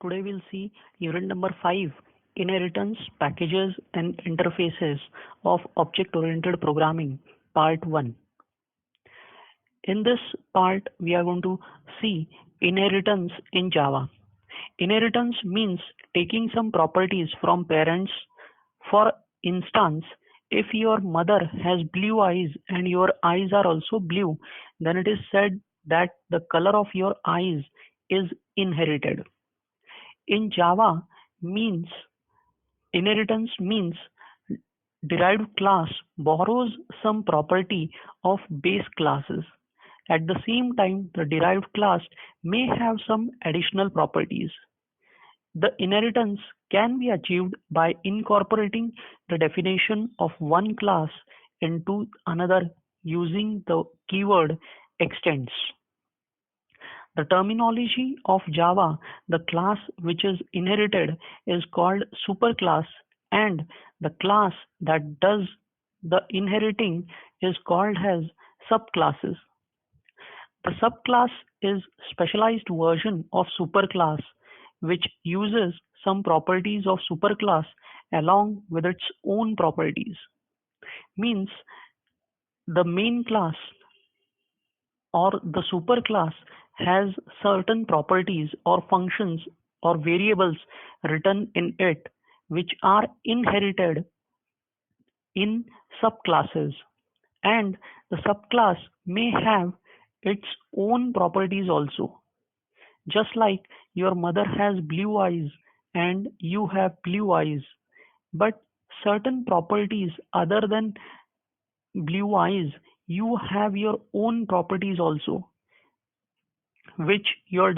Today we'll see unit number 5, Inheritance, Packages and Interfaces of Object-Oriented Programming, Part 1. In this part, we are going to see inheritance in Java. Inheritance means taking some properties from parents. For instance, if your mother has blue eyes and your eyes are also blue, then it is said that the color of your eyes is inherited. In Java, means inheritance means derived class borrows some property of base classes. At the same time, the derived class may have some additional properties. The inheritance can be achieved by incorporating the definition of one class into another using the keyword extends. The terminology of Java, the class which is inherited is called superclass, and the class that does the inheriting is called as subclasses. The subclass is specialized version of superclass which uses some properties of superclass along with its own properties. Means the main class or the superclass has certain properties or functions or variables written in it which are inherited in subclasses, and the subclass may have its own properties also. Just like your mother has blue eyes and you have blue eyes, but certain properties other than blue eyes, you have your own properties also which your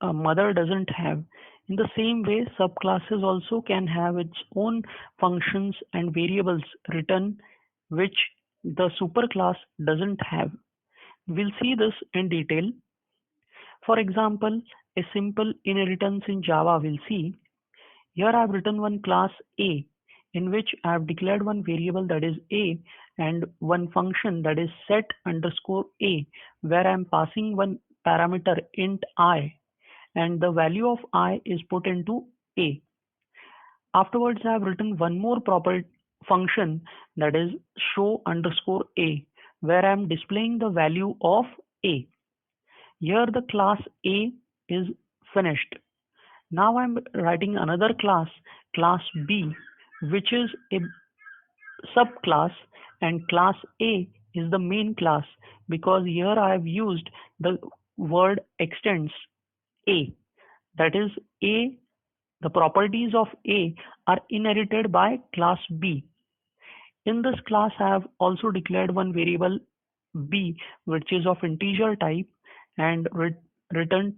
mother doesn't have. In the same way, subclasses also can have its own functions and variables written which the superclass doesn't have. We'll see this in detail. For example, a simple inheritance in Java we'll see. Here I've written one class A in which I've declared one variable that is A and one function that is set underscore A where I'm passing one parameter int I and the value of I is put into A. Afterwards I have written one more proper function that is show underscore A where I'm displaying the value of A. Here the class A is finished. Now I'm writing another class, class B, which is a subclass, and class A is the main class because here I have used the word extends A. That is A, the properties of A are inherited by class B. In this class I have also declared one variable B which is of integer type and written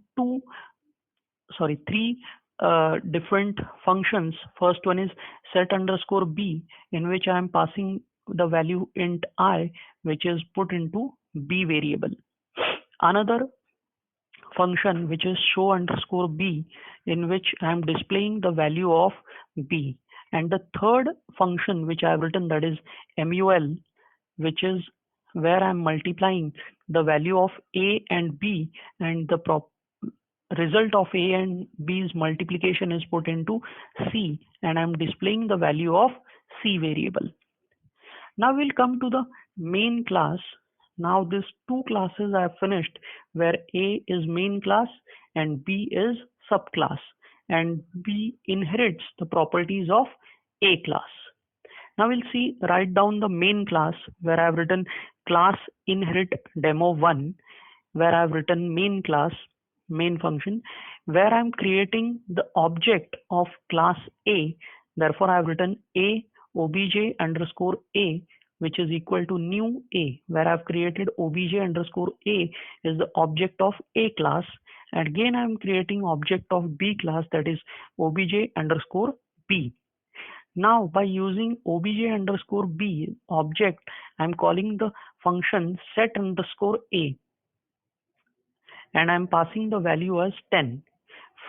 three different functions. First one is set underscore b, in which I am passing the value int I, which is put into b variable. Another function which is show underscore b, in which I am displaying the value of b. And the third function which I have written, that is mul, which is where I am multiplying the value of a and b, and the result of a and b's multiplication is put into c, and I'm displaying the value of c variable. Now we'll come to the main class. Now these two classes I have finished where a is main class and b is subclass, and b inherits the properties of a class. Now we'll see, write down the main class where I've written class inherit demo 1, where I've written main class, main function, where I'm creating the object of class A. Therefore, I've written A obj underscore A, which is equal to new A, where I've created obj underscore A is the object of A class. And again, I'm creating object of B class, that is obj underscore B. Now, by using obj underscore B object, I'm calling the function set underscore A, and I'm passing the value as 10.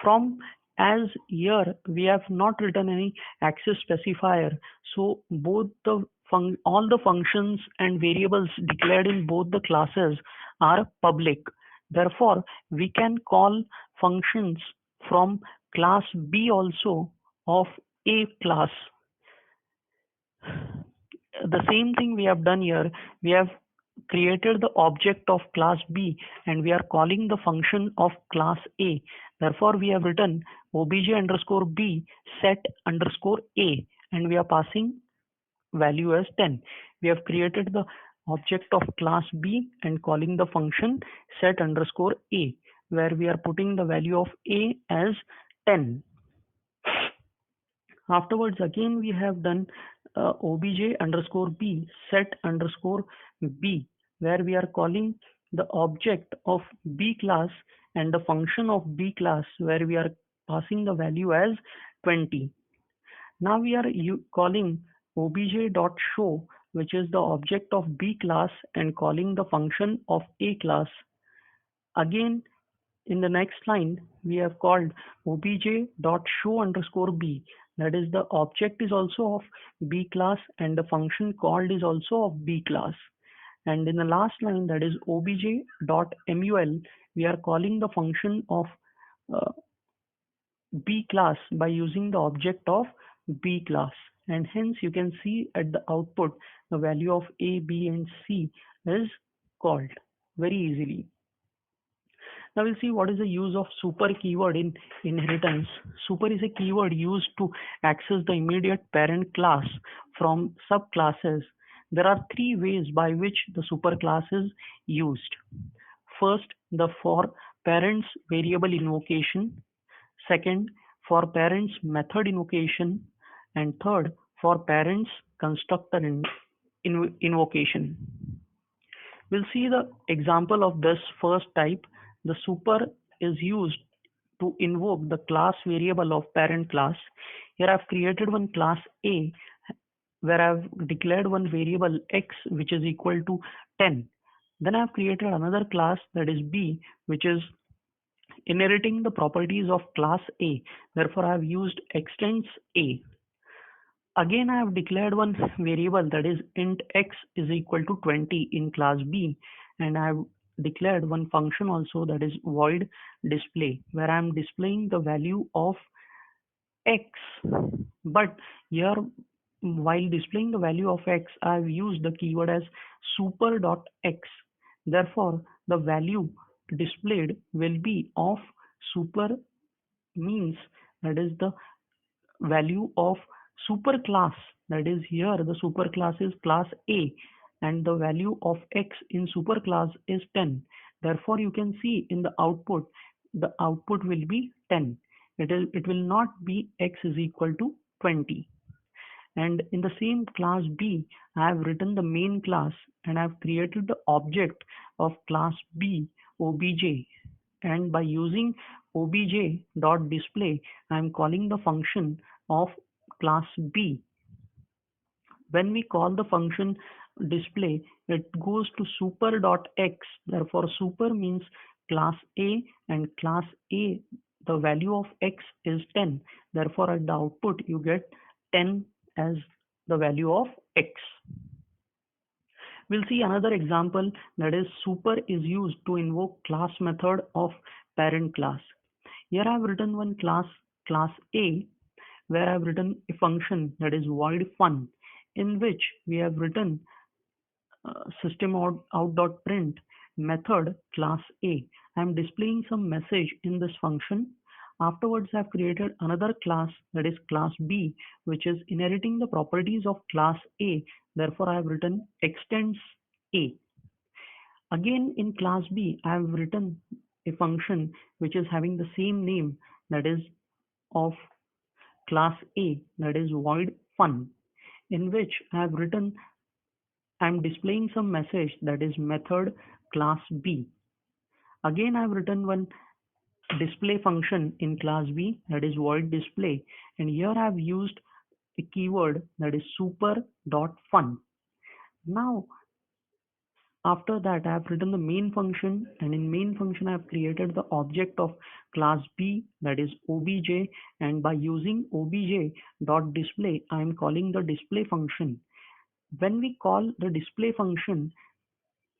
From as here we have not written any access specifier, so both the all the functions and variables declared in both the classes are public. Therefore, we can call functions from class B also of A class. The same thing we have done here. We have created the object of class B and we are calling the function of class A. Therefore, we have written obj underscore B set underscore A and we are passing value as 10. We have created the object of class B and calling the function set underscore A, where we are putting the value of A as 10. Afterwards, again, we have done obj underscore B set underscore B, where we are calling the object of B class and the function of B class, where we are passing the value as 20. Now we are calling obj.show, which is the object of B class, and calling the function of A class. Again, in the next line, we have called obj.show underscore B. That is, the object is also of B class and the function called is also of B class. And in the last line, that is obj.mul, we are calling the function of uh, B class by using the object of B class, and hence you can see at the output the value of A, B and C is called very easily. Now we'll see what is the use of super keyword in inheritance. Super is a keyword used to access the immediate parent class from subclasses. There are three ways by which the super class is used. First, the for parents variable invocation. Second, for parents method invocation. And third, for parents constructor invocation. We'll see the example of this first type. The super is used to invoke the class variable of parent class. Here I've created one class A where I've declared one variable x which is equal to 10. Then I've created another class, that is B, which is inheriting the properties of class A. Therefore, I have used extends A. Again, I have declared one variable, that is int x is equal to 20 in class B, and I have declared one function also, that is void display, where I am displaying the value of x. But here, while displaying the value of x, I have used the keyword as super.x. Therefore, the value displayed will be of super, means that is the value of super class. That is, here the super class is class A and the value of x in super class is 10. Therefore, you can see in the output will be 10. It will not be x is equal to 20. And in the same class B, I have written the main class and I have created the object of class B obj, and by using obj.display, I am calling the function of class B. When we call the function display, it goes to super.x. Therefore, super means class A, and class A, the value of x is 10. Therefore, at the output, you get 10 as the value of x. We'll see another example, that is super is used to invoke class method of parent class. Here I have written one class A, where I have written a function, that is void fun, in which we have written system out.print method class A. I am displaying some message in this function. Afterwards, I have created another class, that is class B, which is inheriting the properties of class A. Therefore, I have written extends A. Again, in class B, I have written a function which is having the same name, that is of class A, that is void fun, in which I have written, I am displaying some message, that is method class B. Again, I have written one display function in class B, that is void display, and here I have used a keyword, that is super.fun. Now, after that, I have written the main function, and in main function I have created the object of class B, that is obj, and by using obj.display, I am calling the display function. When we call the display function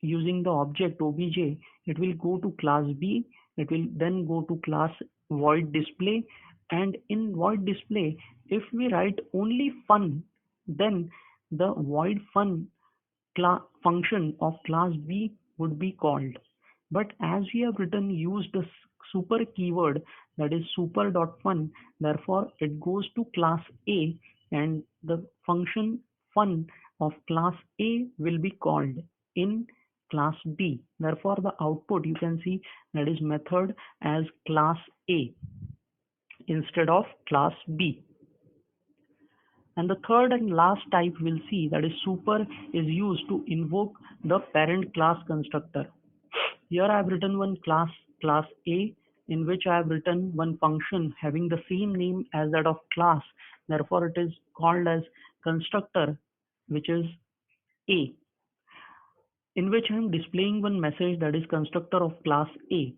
using the object obj, it will go to class B, it will then go to class void display, And in void display, if we write only fun, then the void fun function of class B would be called. But as we have written use the super keyword, that is super.fun, therefore it goes to class A, and the function fun of class A will be called in class B. Therefore the output you can see, that is method as class A instead of class B. And the third and last type we'll see, that is super, is used to invoke the parent class constructor. Here I have written one class A, in which I have written one function having the same name as that of class. Therefore it is called as constructor, which is A, in which I am displaying one message, that is constructor of class A.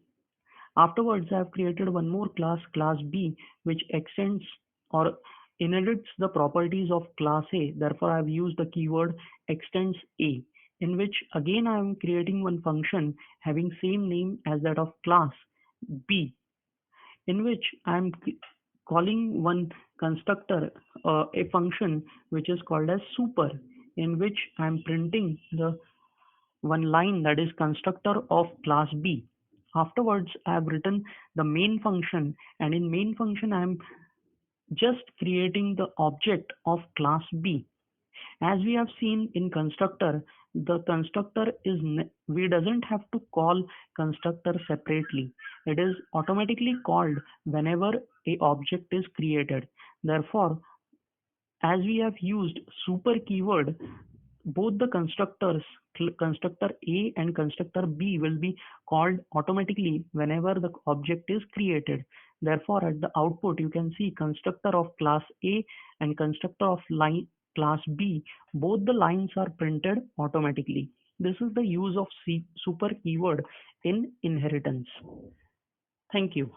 Afterwards, I have created one more class B, which extends or inherits the properties of class A. Therefore, I have used the keyword extends A, in which again I am creating one function having same name as that of class B, in which I am calling one constructor, a function which is called as super, in which I am printing the one line, that is constructor of class B. Afterwards, I have written the main function, and in main function, I am just creating the object of class B. As we have seen in constructor, the constructor is we doesn't have to call constructor separately. It is automatically called whenever a object is created. Therefore, as we have used super keyword, both the constructor A and constructor B will be called automatically whenever the object is created. Therefore, at the output, you can see constructor of class A and constructor of line class B. Both the lines are printed automatically. This is the use of super keyword in inheritance. Thank you.